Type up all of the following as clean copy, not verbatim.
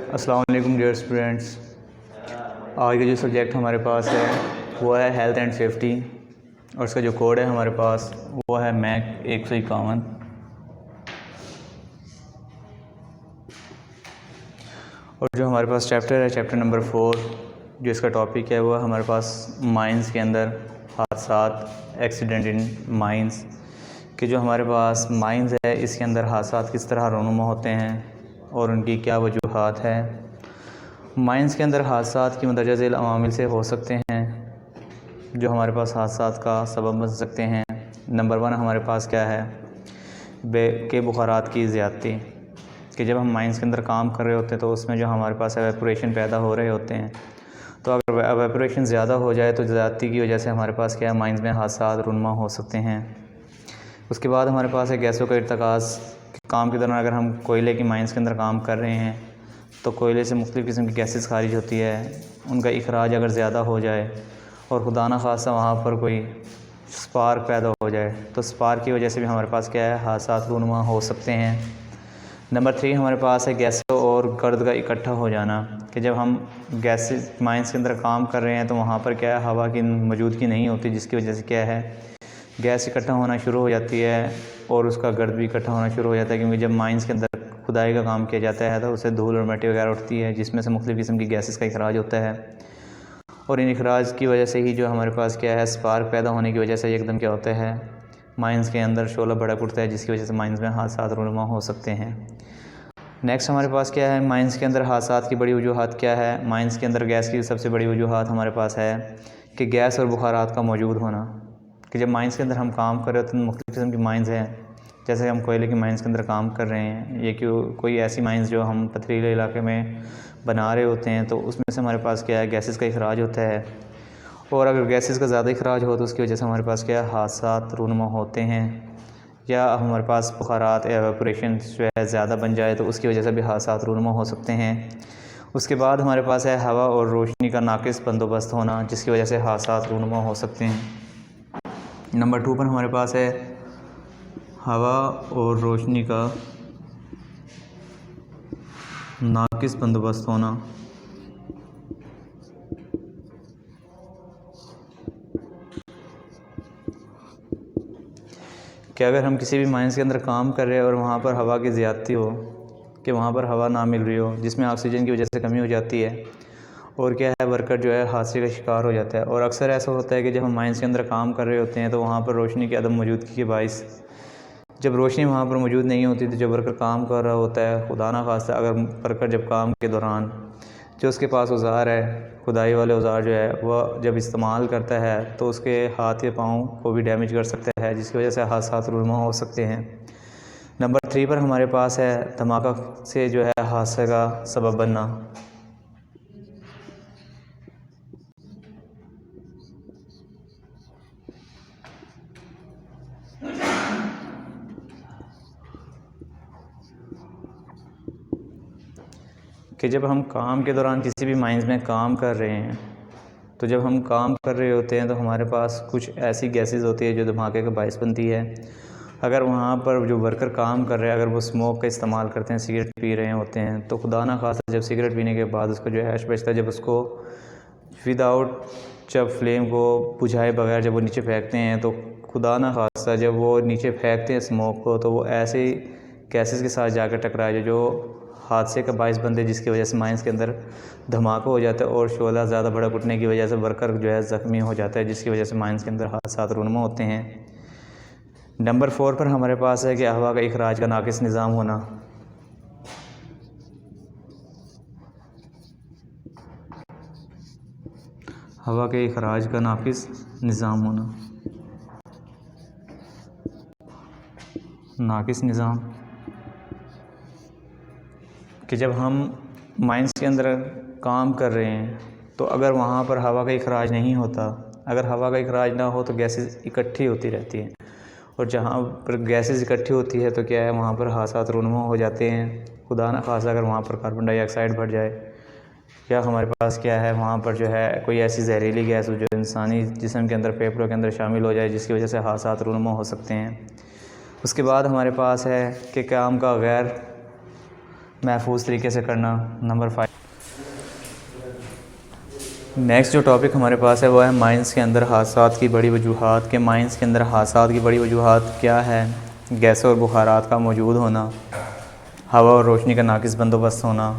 अस्सलाम वालेकुम dear students. आज का जो सब्जेक्ट हमारे पास है वो है हेल्थ एंड सेफ्टी और इसका जो कोड है हमारे पास वो है मैक 151। और जो हमारे पास चैप्टर है चैप्टर नंबर 4, जो इसका टॉपिक है वो हमारे पास माइंस के अंदर हादसात, एक्सीडेंट इन माइंस कि जो हमारे पास माइंस है इसके अंदर हादसात किस तरह रूनुमा होते हैं और उनकी क्या वजूहात है। माइंस के अंदर हादसात की मंदरजा झेल अवामिल से हो सकते हैं जो हमारे पास हादसात का सबब बन सकते हैं। नंबर 1 हमारे पास क्या है, के बुखारात की ज़्यादती कि जब हम माइंस के अंदर काम कर रहे होते हैं तो उसमें जो हमारे पास एवेपोरेशन पैदा हो रहे होते हैं, तो अगर एवेपोरेशन ज़्यादा हो जाए तो ज़्यादती की वजह से हमारे पास क्या है, माइंस में हादसात रूनुमा हो सकते हैं। उसके बाद हमारे पास है गैसों का इर्तिकाज़। काम के दौरान अगर हम कोयले की माइंस के अंदर काम कर रहे हैं तो कोयले से मुख्तलिफ़ किस्म की गैसेस खारिज होती है, उनका इखराज अगर ज़्यादा हो जाए और खुदा न खासा वहाँ पर कोई स्पार्क पैदा हो जाए तो स्पार्क की वजह से भी हमारे पास क्या है, हादसात रूनुमा हो सकते हैं। नंबर 3 हमारे पास है गैसों और गर्द का इकट्ठा हो जाना कि जब हम गैसेस माइंस के अंदर काम कर रहे हैं तो वहाँ पर क्या है, हवा की मौजूदगी नहीं होती, जिसकी वजह से क्या है, गैस इकट्ठा होना शुरू हो जाती है और उसका गर्द भी इकट्ठा होना शुरू हो जाता है। क्योंकि जब माइंस के अंदर खुदाई का काम किया जाता है तो उससे धूल और मिट्टी वगैरह उठती है जिसमें से मुख्तलिफ़ किस्म की गैसेस का इखराज होता है और इन इखराज की वजह से ही जो हमारे पास क्या है, स्पार्क पैदा होने की वजह से एकदम क्या होता है, माइंस के अंदर शोला भड़क उठता है जिसकी वजह से माइंस में हादसात रूनुमा हो सकते हैं। नेक्स्ट हमारे पास क्या है, माइंस के अंदर हादसात की बड़ी वजूहात क्या है। माइंस के अंदर गैस की सबसे बड़ी वजूहात हमारे पास है कि गैस और बुखारात का मौजूद होना कि जब माइंस के अंदर हम काम कर रहे होते हैं तो मुख्तलिफ़ किस्म की माइंस हैं, जैसे हम कोयले की माइंस के अंदर काम कर रहे हैं या कोई ऐसी माइंस जो हम पथरीले इलाके में बना रहे होते हैं तो उसमें से हमारे पास क्या है, गैसेस का इखराज होता है और अगर गैसेस का ज़्यादा इखराज हो तो उसकी वजह से हमारे पास क्या है, हादसात रूनुमा होते हैं। या हमारे पास बुखारात एवेपोरेशन जो है ज़्यादा बन जाए तो उसकी वजह से भी हादसात रूनुमा हो सकते हैं। उसके बाद हमारे पास है हवा और रोशनी का नाक़िस बंदोबस्त होना जिसकी वजह से हादसात रूनुमा हो सकते हैं। नंबर 2 पर हमारे पास है हवा और रोशनी का नाक़िस बंदोबस्त होना कि अगर हम किसी भी माइंस के अंदर काम कर रहे हैं और वहाँ पर हवा की ज़्यादती हो कि वहाँ पर हवा ना मिल रही हो जिसमें ऑक्सीजन की वजह से कमी हो जाती है और क्या है, वर्कर जो है हादसे का शिकार हो जाता है। और अक्सर ऐसा होता है कि जब हम माइंस के अंदर काम कर रहे होते हैं तो वहाँ पर रोशनी की अदम मौजूदगी के बाइस जब रोशनी वहाँ पर मौजूद नहीं होती तो जब वर्कर काम कर रहा होता है, खुदा ना खास्ता अगर वर्कर जब काम के दौरान जो उसके पास औज़ार है, खुदाई वाले औज़ार जो है वह जब इस्तेमाल करता है तो उसके हाथ या पाँव को भी डैमेज कर सकता है जिसकी वजह से हादसात रूनुमा हो सकते हैं। नंबर 3 पर हमारे पास है धमाका से जो है हादसे का सबब बनना कि जब हम काम के दौरान किसी भी माइंस में काम कर रहे हैं तो जब हम काम कर रहे होते हैं तो हमारे पास कुछ ऐसी गैसेस होती है जो धमाके का बायस बनती है। अगर वहाँ पर जो वर्कर काम कर रहे हैं अगर वो स्मोक का इस्तेमाल करते हैं, सिगरेट पी रहे होते हैं तो खुदा ना खासा जब सिगरेट पीने के बाद उसका जो ऐश बचता है, जब उसको विदाउट जब फ्लेम को बुझाए बगैर जब वो नीचे फेंकते हैं तो खुदा ना खासा जब वो नीचे फेंकते हैं स्मोक को तो वो ऐसे गैसेस के साथ जाकर टकराए जो हादसे का बायस बनते हैं जिसकी वजह से माइंस के अंदर धमाका हो जाता है और शोला ज़्यादा भड़क उठने की वजह से वर्कर जो है ज़ख्मी हो जाता है जिसकी वजह से माइंस के अंदर हादसात रूनुमा होते हैं। नंबर 4 पर हमारे पास है कि हवा का इखराज का नाक़िस निज़ाम होना हवा के इखराज का नाक़िस निज़ाम होना नाक़िस निज़ाम कि जब हम माइंस के अंदर काम कर रहे हैं तो अगर वहाँ पर हवा का इखराज नहीं होता, अगर हवा का इखराज ना हो तो गैसेस इकट्ठी होती रहती हैं और जहाँ पर गैसेस इकट्ठी होती है तो क्या है, वहाँ पर हादसात रूनुमा हो जाते हैं। खुदा ना खासा अगर वहाँ पर कार्बन डाइऑक्साइड बढ़ जाए या हमारे पास क्या है, वहाँ पर जो है कोई ऐसी जहरीली गैस हो जो इंसानी जिस्म के अंदर, फेफड़ों के अंदर शामिल हो जाए जिसकी वजह से हादसात रूनुमा हो सकते हैं। उसके बाद हमारे पास है कि काम का गैर महफूज तरीके से करना। नंबर 5। नेक्स्ट जो टॉपिक हमारे पास है वो है माइंस के अंदर हादसात की बड़ी वजूहात। के माइंस के अंदर हादसात की बड़ी वजूहात क्या है? गैसों और बुखारात का मौजूद होना, हवा और रोशनी का नाकिस बंदोबस्त होना,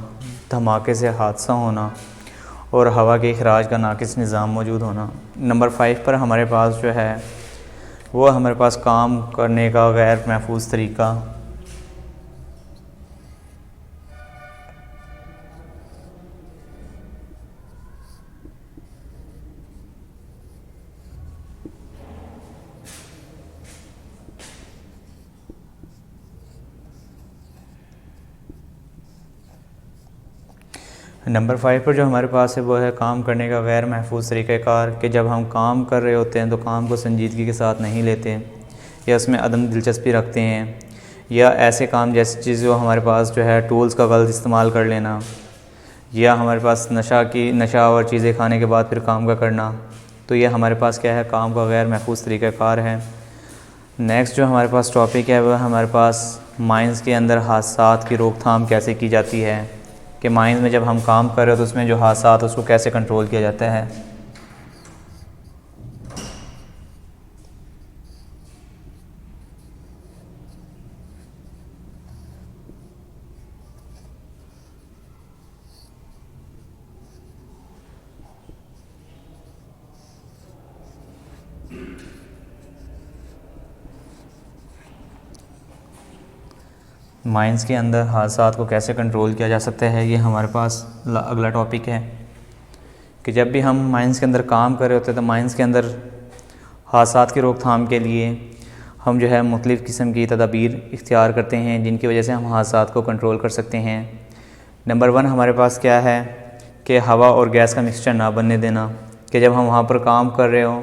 धमाके से हादसा होना और हवा के अखराज का नाकिस निज़ाम मौजूद होना। नंबर 5 पर हमारे पास जो है वो हमारे पास काम करने का गैर महफूज तरीका। नंबर 5 पर जो हमारे पास है वो है काम करने का गैर महफूज तरीक़ाकार। कि जब हम काम कर रहे होते हैं तो काम को संजीदगी के साथ नहीं लेते या उसमें अदम दिलचस्पी रखते हैं, या ऐसे काम जैसी चीज़ जो हमारे पास जो है टूल्स का गलत इस्तेमाल कर लेना, या हमारे पास नशा और चीज़ें खाने के बाद फिर काम का करना। तो ये हमारे पास क्या है? काम का गैर महफूज तरीक़ाकार है। नेक्स्ट जो हमारे पास टॉपिक है वह हमारे पास माइंस के अंदर हादसात की रोकथाम कैसे की जाती है। कि माइंस में जब हम काम कर रहे हो तो उसमें जो हादसात उसको कैसे कंट्रोल किया जाता है। माइंस के अंदर हादसात को कैसे कंट्रोल किया जा सकता है, ये हमारे पास अगला टॉपिक है। कि जब भी हम माइंस के अंदर काम कर रहे होते हैं तो माइंस के अंदर हादसात की रोकथाम के लिए हम जो है मुख्तलिफ़ किस्म की तदाबीर इख्तियार करते हैं जिनकी वजह से हम हादसात को कंट्रोल कर सकते हैं। नंबर 1 हमारे पास क्या है कि हवा और गैस का मिक्सचर ना बनने देना। कि जब हम वहाँ पर काम कर रहे हो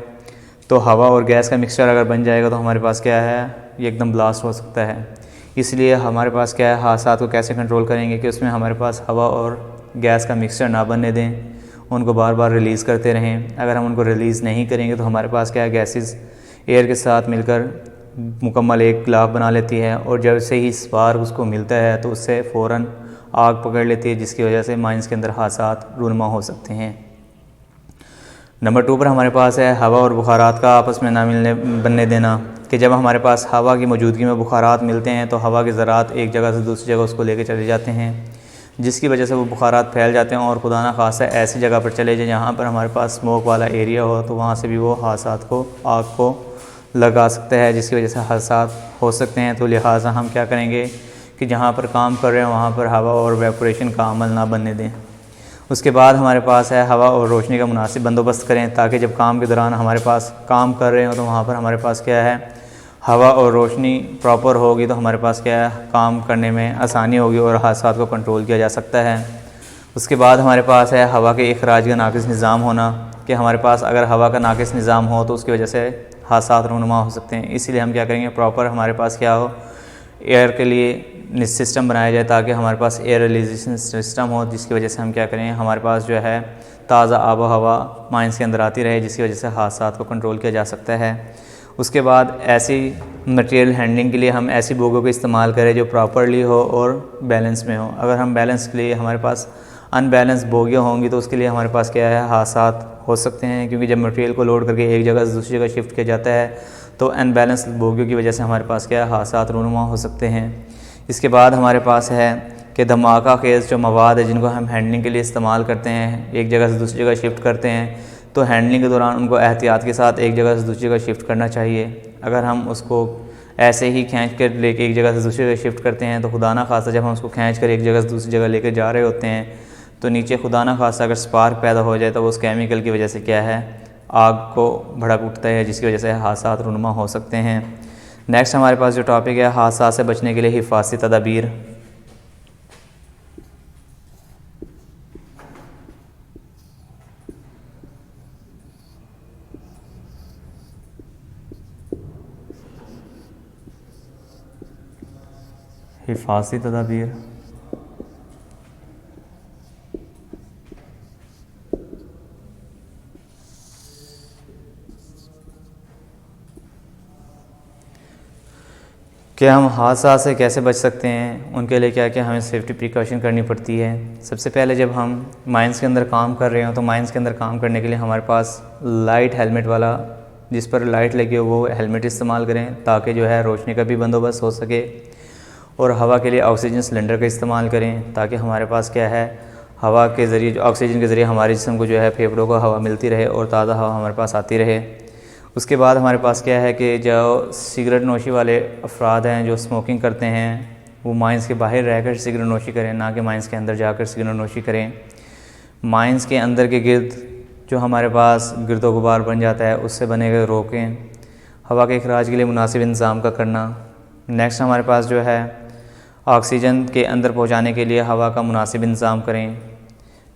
तो हवा और गैस का मिक्सचर अगर बन जाएगा तो हमारे पास क्या है, ये एकदम ब्लास्ट हो सकता है। इसलिए हमारे पास क्या है, हादसात को कैसे कंट्रोल करेंगे कि उसमें हमारे पास हवा और गैस का मिक्सचर ना बनने दें, उनको बार बार रिलीज़ करते रहें। अगर हम उनको रिलीज़ नहीं करेंगे तो हमारे पास क्या है, गैसेस एयर के साथ मिलकर मुकम्मल एक गिलाफ बना लेती है और जब से ही स्पार्क उसको मिलता है तो उससे फ़ौरन आग पकड़ लेती है, जिसकी वजह से माइंस के अंदर हादसात रूनुमा हो सकते हैं। नंबर 2 पर हमारे पास है हवा और बुखारात का आपस में ना बनने देना। कि जब हमारे पास हवा की मौजूदगी में बुखारात मिलते हैं तो हवा के ज़रात एक जगह से दूसरी जगह उसको लेके चले जाते हैं, जिसकी वजह से वो बुखारात फैल जाते हैं और खुदा ना खासा ऐसी जगह पर चले जाए जहाँ पर हमारे पास स्मोक वाला एरिया हो, तो वहाँ से भी वो हादसात को आग को लगा सकता है, जिसकी वजह से हादसात हो सकते हैं। तो लिहाजा हम क्या करेंगे कि जहाँ पर काम कर रहे हैं वहाँ पर हवा और वेपोरेशन का अमल ना बनने दें। उसके बाद हमारे पास है हवा और रोशनी का मुनासिब बंदोबस्त करें, ताकि जब काम के दौरान हमारे पास काम कर रहे हो तो वहाँ पर हमारे पास क्या है, हवा और रोशनी प्रॉपर होगी तो हमारे पास क्या है, काम करने में आसानी होगी और हादसात को कंट्रोल किया जा सकता है। उसके बाद हमारे पास है हवा के अखराज का नाकिस निज़ाम होना। कि हमारे पास अगर हवा का नाकिस निज़ाम हो तो उसकी वजह से हादसात रूनुमा हो सकते हैं। इसीलिए हम क्या करेंगे, प्रॉपर हमारे पास क्या हो, एयर के लिए सिस्टम बनाया जाए ताकि हमारे पास एयर रिलीजेशन सिस्टम हो, जिसकी वजह से हम क्या करें, हमारे पास जो है ताज़ा आब व हवा माइंस के अंदर आती रहे, जिसकी वजह से हादसात को कंट्रोल किया जा सकता है। उसके बाद ऐसी मटेरियल हैंडलिंग के लिए हम ऐसी बोगियों का इस्तेमाल करें जो प्रॉपरली हो और बैलेंस में हो। अगर हम बैलेंस के लिए हमारे पास अनबैलेंस बोगियाँ होंगी तो उसके लिए हमारे पास क्या है, हादसात हो सकते हैं, क्योंकि जब मटेरियल को लोड करके एक जगह से दूसरी जगह शिफ्ट किया जाता है तो अनबैलेंस बोगियों की वजह से हमारे पास क्या है, हादसात रूनुमा हो सकते हैं। इसके बाद हमारे पास है कि धमाका खेज़ जो मवाद है जिनको हम हैंडलिंग के लिए इस्तेमाल करते हैं, एक जगह से दूसरी जगह शिफ्ट करते हैं, तो हैंडलिंग के दौरान उनको एहतियात के साथ एक जगह से दूसरी जगह शिफ्ट करना चाहिए। अगर हम उसको ऐसे ही खींच कर लेके एक जगह से दूसरी जगह शिफ्ट करते हैं तो खुदा ना खासा जब हम उसको खींच कर एक जगह से दूसरी जगह लेकर जा रहे होते हैं तो नीचे खुदा ना खासा अगर स्पार्क पैदा हो जाए तो वो उस केमिकल की वजह से क्या है, आग को भड़क उठता है, जिसकी वजह से हादसात रूनुमा हो सकते हैं। नेक्स्ट हमारे पास जो टॉपिक है, हादसा से बचने के लिए हिफाजती तदाबीर। हिफाजती तदाबीर कि हम हादसा से कैसे बच सकते हैं, उनके लिए क्या क्या हमें सेफ्टी प्रिकॉशन करनी पड़ती है। सबसे पहले जब हम माइंस के अंदर काम कर रहे हो तो माइंस के अंदर काम करने के लिए हमारे पास लाइट हेलमेट वाला, जिस पर लाइट लगी हो, वो हेलमेट इस्तेमाल करें ताकि जो है रोशनी का भी बंदोबस्त हो सके। और हवा के लिए ऑक्सीजन सिलेंडर का इस्तेमाल करें ताकि हमारे पास क्या है, हवा के ज़रिए, ऑक्सीजन के ज़रिए हमारे जिस्म को जो है फेफड़ों को हवा मिलती रहे और ताज़ा हवा हमारे पास आती रहे। उसके बाद हमारे पास क्या है कि जो सिगरेट नोशी वाले अफराद हैं जो स्मोकिंग करते हैं, वो माइंस के बाहर रहकर सिगरेट नोशी करें, ना कि माइंस के अंदर जाकर सिगरेट नोशी करें। माइंस के अंदर के गिर्द जो हमारे पास गिरदो गुबार बन जाता है उससे बने हुए रोकें। हवा के अखराज के लिए मुनासिब इंतज़ाम का करना। नेक्स्ट हमारे पास जो है ऑक्सीजन के अंदर पहुंचाने के लिए हवा का मुनासिब इंतज़ाम करें।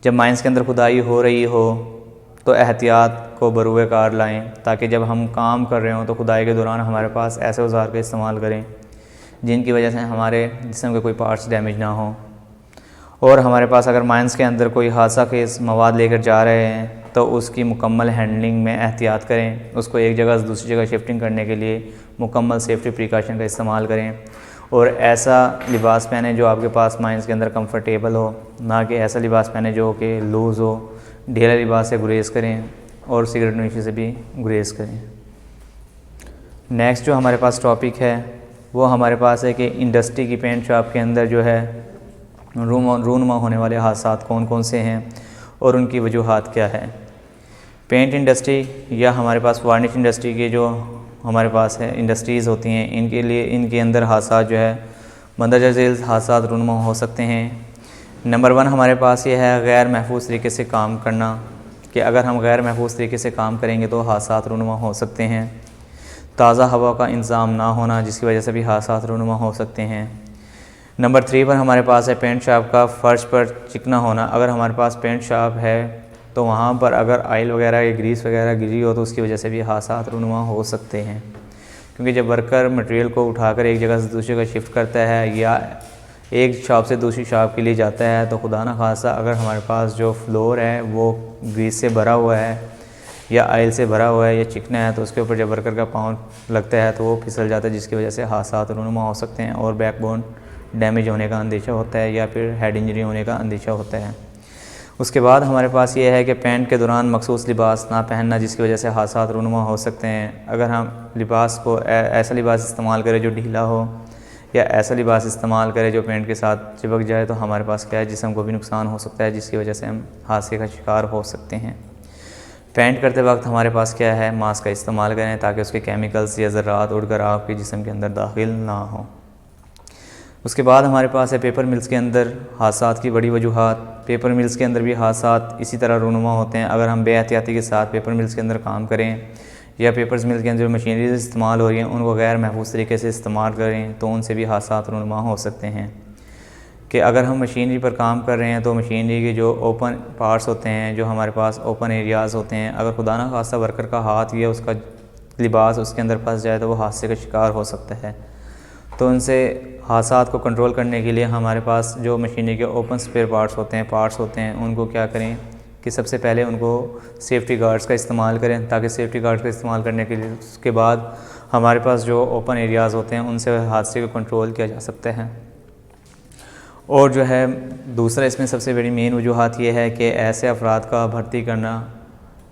जब माइंस के अंदर खुदाई हो रही हो तो एहतियात को बरूए कार लाएं ताकि जब हम काम कर रहे हों तो खुदाई के दौरान हमारे पास ऐसे औजार का इस्तेमाल करें जिनकी वजह से हमारे जिस्म के कोई पार्ट्स डैमेज ना हो। और हमारे पास अगर माइंस के अंदर कोई हादसा केस मवाद लेकर जा रहे हैं तो उसकी मुकम्मल हैंडलिंग में एहतियात करें। उसको एक जगह से दूसरी जगह शिफ्टिंग करने के लिए मुकम्मल सेफ्टी प्रिकॉशन का इस्तेमाल करें और ऐसा लिबास पहने जो आपके पास माइंस के अंदर कंफर्टेबल हो, ना कि ऐसा लिबास पहने जो कि लूज़ हो। ढीला लिबास से गुरेज करें और सिगरेट नोशी से भी गुरेज करें। नेक्स्ट जो हमारे पास टॉपिक है वो हमारे पास है कि इंडस्ट्री की पेंट शॉप के अंदर जो है रूनुमा होने वाले हादसा कौन कौन से हैं और उनकी वजूहात क्या है। पेंट इंडस्ट्री या हमारे पास वार्निश इंडस्ट्री के जो हमारे पास है इंडस्ट्रीज़ होती हैं, इनके लिए इनके अंदर हादसा जो है मंदरजा झेल हादसा रूनुमा हो सकते हैं। नंबर 1 हमारे पास ये है गैर महफूज तरीके से काम करना, कि अगर हम गैर महफूज तरीके से काम करेंगे तो हादसा रूनुमा हो सकते हैं। ताज़ा हवा का इंतज़ाम ना होना जिसकी वजह से भी हादसा रूनुमा हो सकते हैं। नंबर 3 पर हमारे पास है पेंट शॉप का फ़र्श पर चिकना होना। अगर हमारे पास पेंट शॉप है तो वहाँ पर अगर आयल वगैरह या ग्रीस वगैरह गिरी हो तो उसकी वजह से भी हादसा रूनुमा हो सकते हैं, क्योंकि जब वर्कर मटेरियल को उठाकर एक जगह से दूसरी जगह शिफ्ट करता है या एक शॉप से दूसरी शॉप के लिए जाता है तो खुदा न खासा अगर हमारे पास जो फ्लोर है वो ग्रीस से भरा हुआ है या आयल से भरा हुआ है या चिकना है तो उसके ऊपर जब वर्कर का पाँव लगता है तो वो फिसल जाता है जिसकी वजह से हादसा रूनुमा हो सकते हैं और बैकबोन डैमेज होने का अंदेशा होता है या फिर हेड इंजरी होने का अंदेशा होता है। उसके बाद हमारे पास ये है कि पेंट के दौरान मखसूस लिबास ना पहनना जिसकी वजह से हादसा रूनुमा हो सकते हैं। अगर हम लिबास को ऐसा लिबास इस्तेमाल करें जो ढीला हो या ऐसा लिबास इस्तेमाल करें जो पेंट के साथ चिपक जाए तो हमारे पास क्या है, जिस्म को भी नुकसान हो सकता है जिसकी वजह से हम हादसे का शिकार हो सकते हैं। पेंट करते वक्त हमारे पास क्या है, मास्क का इस्तेमाल करें ताकि उसके केमिकल्स या ज़रात उड़कर आपके जिस्म के अंदर दाखिल ना हो। उसके बाद हमारे पास है पेपर मिल्स के अंदर हादसात की बड़ी वजूहात। पेपर मिल्स के अंदर भी हादसात इसी तरह रूनुमा होते हैं। अगर हम बेहतियाती के साथ पेपर मिल्स के अंदर काम करें या पेपर्स मिल के अंदर जो मशीनरीज इस्तेमाल हो रही हैं उनको गैर महफूज तरीके से इस्तेमाल करें तो उनसे भी हादसा रूनुमा हो सकते हैं। कि अगर हम मशीनरी पर काम कर रहे हैं तो मशीनरी के जो ओपन पार्ट्स होते हैं, जो हमारे पास ओपन एरियाज़ होते हैं, अगर खुदा न खास्ता वर्कर का हाथ या उसका लिबास उसके अंदर फंस जाए तो वो हादसे का शिकार हो सकता है। तो उनसे हादसा को कंट्रोल करने के लिए हमारे पास जो मशीनरी के ओपन स्पेयर पार्ट्स होते हैं उनको क्या करें कि सबसे पहले उनको सेफ्टी गार्ड्स का इस्तेमाल करें, ताकि सेफ्टी गार्ड्स का इस्तेमाल करने के लिए उसके बाद हमारे पास जो ओपन एरियाज़ होते हैं उनसे हादसे को कंट्रोल किया जा सकता है। और जो है दूसरा इसमें सबसे बड़ी मेन वजूहात ये है कि ऐसे अफराद का भर्ती करना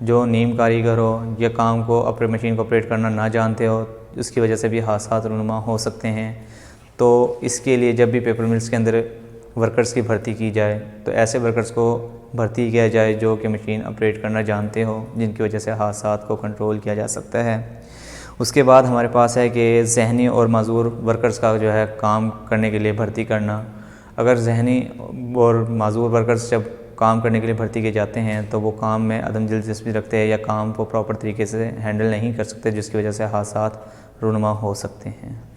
जो नीम कारीगर हो या काम को अपने मशीन को ऑपरेट करना ना जानते हो, उसकी वजह से भी हादसा रूनुमा हो सकते हैं। तो इसके लिए जब भी पेपर मिल्स के अंदर वर्कर्स की भर्ती की जाए तो ऐसे वर्कर्स को भर्ती किया जाए जो कि मशीन ऑपरेट करना जानते हो, जिनकी वजह से हादसा को कंट्रोल किया जा सकता है। उसके बाद हमारे पास है कि ज़हनी और माजूर वर्कर्स का जो है काम करने के लिए भर्ती करना। अगर ज़हनी और माजूर वर्कर्स जब काम करने के लिए भर्ती किए जाते हैं तो वो काम में अदम दिलचस्पी रखते हैं या काम को प्रॉपर तरीके से हैंडल नहीं कर सकते, जिसकी वजह से हादसा रूनुमा हो सकते हैं।